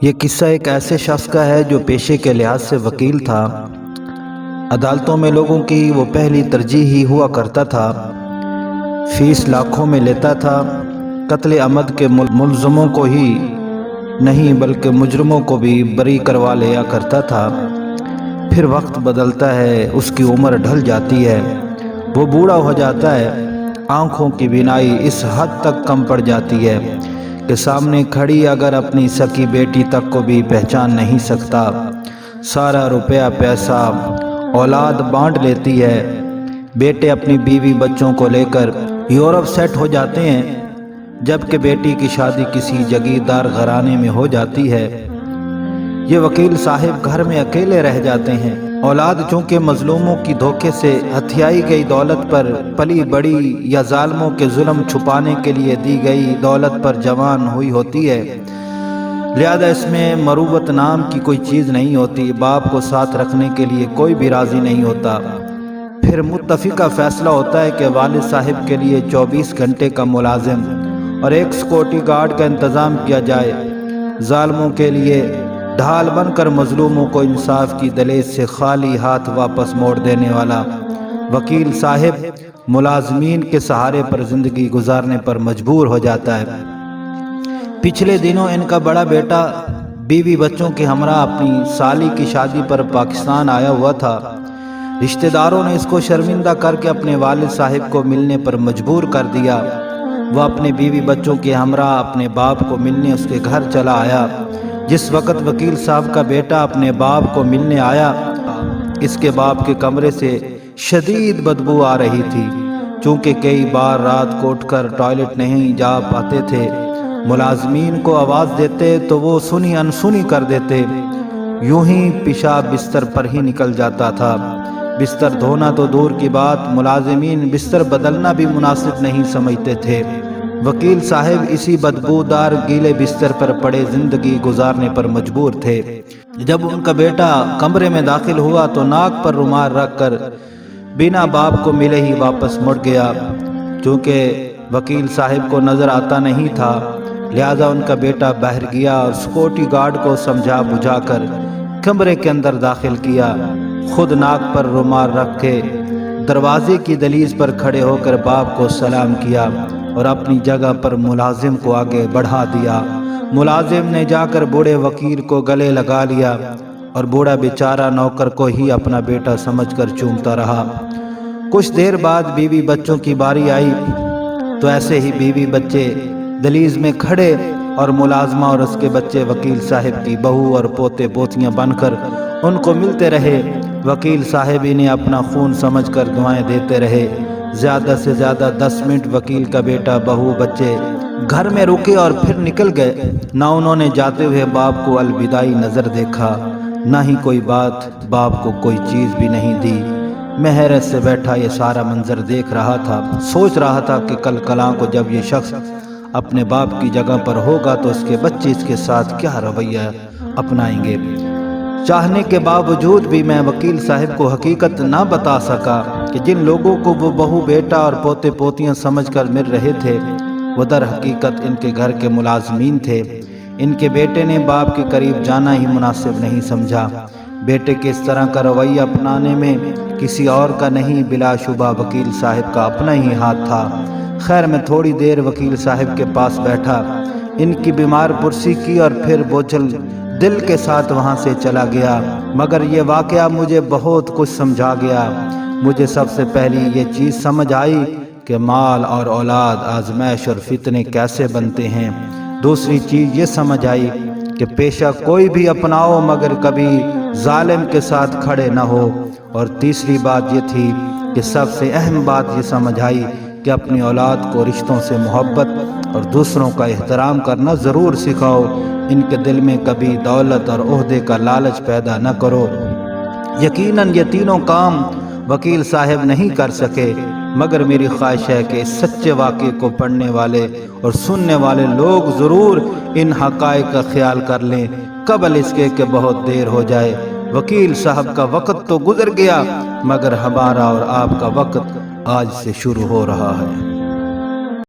یہ قصہ ایک ایسے شخص کا ہے جو پیشے کے لحاظ سے وکیل تھا۔ عدالتوں میں لوگوں کی وہ پہلی ترجیح ہی ہوا کرتا تھا۔ فیس لاکھوں میں لیتا تھا۔ قتل عمد کے ملزموں کو ہی نہیں بلکہ مجرموں کو بھی بری کروا لیا کرتا تھا۔ پھر وقت بدلتا ہے، اس کی عمر ڈھل جاتی ہے، وہ بوڑھا ہو جاتا ہے، آنکھوں کی بینائی اس حد تک کم پڑ جاتی ہے کہ سامنے کھڑی اگر اپنی سکی بیٹی تک کو بھی پہچان نہیں سکتا۔ سارا روپیہ پیسہ اولاد بانٹ لیتی ہے۔ بیٹے اپنی بیوی بچوں کو لے کر یورپ سیٹ ہو جاتے ہیں، جبکہ بیٹی کی شادی کسی جگیردار گھرانے میں ہو جاتی ہے۔ یہ وکیل صاحب گھر میں اکیلے رہ جاتے ہیں۔ اولاد چونکہ مظلوموں کی دھوکے سے ہتھیائی گئی دولت پر پلی بڑی یا ظالموں کے ظلم چھپانے کے لیے دی گئی دولت پر جوان ہوئی ہوتی ہے، لہذا اس میں مروت نام کی کوئی چیز نہیں ہوتی۔ باپ کو ساتھ رکھنے کے لیے کوئی بھی راضی نہیں ہوتا۔ پھر متفقہ فیصلہ ہوتا ہے کہ والد صاحب کے لیے 24 گھنٹے کا ملازم اور ایک سیکورٹی گارڈ کا انتظام کیا جائے، ظالموں کے لیے ڈھال بن کر مظلوموں کو انصاف کی دلیل سے خالی ہاتھ واپس موڑ دینے والا وکیل صاحب ملازمین کے سہارے پر زندگی گزارنے پر مجبور ہو جاتا ہے۔ پچھلے دنوں ان کا بڑا بیٹا بیوی بچوں کے ہمراہ اپنی سالی کی شادی پر پاکستان آیا ہوا تھا۔ رشتہ داروں نے اس کو شرمندہ کر کے اپنے والد صاحب کو ملنے پر مجبور کر دیا۔ وہ اپنے بیوی بچوں کے ہمراہ اپنے باپ کو ملنے اس کے گھر چلا آیا۔ جس وقت وکیل صاحب کا بیٹا اپنے باپ کو ملنے آیا، اس کے باپ کے کمرے سے شدید بدبو آ رہی تھی۔ چونکہ کئی بار رات کو اٹھ کر ٹوائلٹ نہیں جا پاتے تھے، ملازمین کو آواز دیتے تو وہ سنی انسنی کر دیتے، یوں ہی پیشاب بستر پر ہی نکل جاتا تھا۔ بستر دھونا تو دور کی بات، ملازمین بستر بدلنا بھی مناسب نہیں سمجھتے تھے۔ وکیل صاحب اسی بدبودار گیلے بستر پر پڑے زندگی گزارنے پر مجبور تھے۔ جب ان کا بیٹا کمرے میں داخل ہوا تو ناک پر رومال رکھ کر بنا باپ کو ملے ہی واپس مڑ گیا۔ چونکہ وکیل صاحب کو نظر آتا نہیں تھا، لہذا ان کا بیٹا باہر گیا اور سیکورٹی گارڈ کو سمجھا بجھا کر کمرے کے اندر داخل کیا۔ خود ناک پر رومال رکھ کے دروازے کی دہلیز پر کھڑے ہو کر باپ کو سلام کیا اور اپنی جگہ پر ملازم کو آگے بڑھا دیا۔ ملازم نے جا کر بوڑھے وکیل کو گلے لگا لیا اور بوڑھا بیچارہ نوکر کو ہی اپنا بیٹا سمجھ کر چومتا رہا۔ کچھ دیر بعد بیوی بچوں کی باری آئی تو ایسے ہی بیوی بچے دہلیز میں کھڑے اور ملازمہ اور اس کے بچے وکیل صاحب کی بہو اور پوتے پوتیاں بن کر ان کو ملتے رہے۔ وکیل صاحب انہیں اپنا خون سمجھ کر دعائیں دیتے رہے۔ زیادہ سے زیادہ 10 منٹ وکیل کا بیٹا بہو بچے گھر میں رکے اور پھر نکل گئے۔ نہ انہوں نے جاتے ہوئے باپ کو الوداعی نظر دیکھا، نہ ہی کوئی بات، باپ کو کوئی چیز بھی نہیں دی۔ میں حیرت سے بیٹھا یہ سارا منظر دیکھ رہا تھا، سوچ رہا تھا کہ کل کلاں کو جب یہ شخص اپنے باپ کی جگہ پر ہوگا تو اس کے بچے اس کے ساتھ کیا رویہ اپنائیں گے۔ چاہنے کے باوجود بھی میں وکیل صاحب کو حقیقت نہ بتا سکا کہ جن لوگوں کو وہ بہو بیٹا اور پوتے پوتیاں سمجھ کر مل رہے تھے وہ در حقیقت ان کے گھر کے ملازمین تھے۔ ان کے بیٹے نے باپ کے قریب جانا ہی مناسب نہیں سمجھا۔ بیٹے کے اس طرح کا رویہ اپنانے میں کسی اور کا نہیں، بلا شبہ وکیل صاحب کا اپنا ہی ہاتھ تھا۔ خیر میں تھوڑی دیر وکیل صاحب کے پاس بیٹھا، ان کی بیمار پرسی کی اور پھر بوجھل دل کے ساتھ وہاں سے چلا گیا۔ مگر یہ واقعہ مجھے بہت کچھ سمجھا گیا۔ مجھے سب سے پہلی یہ چیز سمجھ آئی کہ مال اور اولاد آزمائش اور فتنے کیسے بنتے ہیں۔ دوسری چیز یہ سمجھ آئی کہ پیشہ کوئی بھی اپناؤ مگر کبھی ظالم کے ساتھ کھڑے نہ ہو۔ اور تیسری بات یہ تھی کہ سب سے اہم بات یہ سمجھ آئی کہ اپنی اولاد کو رشتوں سے محبت اور دوسروں کا احترام کرنا ضرور سکھاؤ۔ ان کے دل میں کبھی دولت اور عہدے کا لالچ پیدا نہ کرو۔ یقیناً یہ تینوں کام وکیل صاحب نہیں کر سکے، مگر میری خواہش ہے کہ اس سچے واقعے کو پڑھنے والے اور سننے والے لوگ ضرور ان حقائق کا خیال کر لیں قبل اس کے کہ بہت دیر ہو جائے۔ وکیل صاحب کا وقت تو گزر گیا، مگر ہمارا اور آپ کا وقت آج سے شروع ہو رہا ہے۔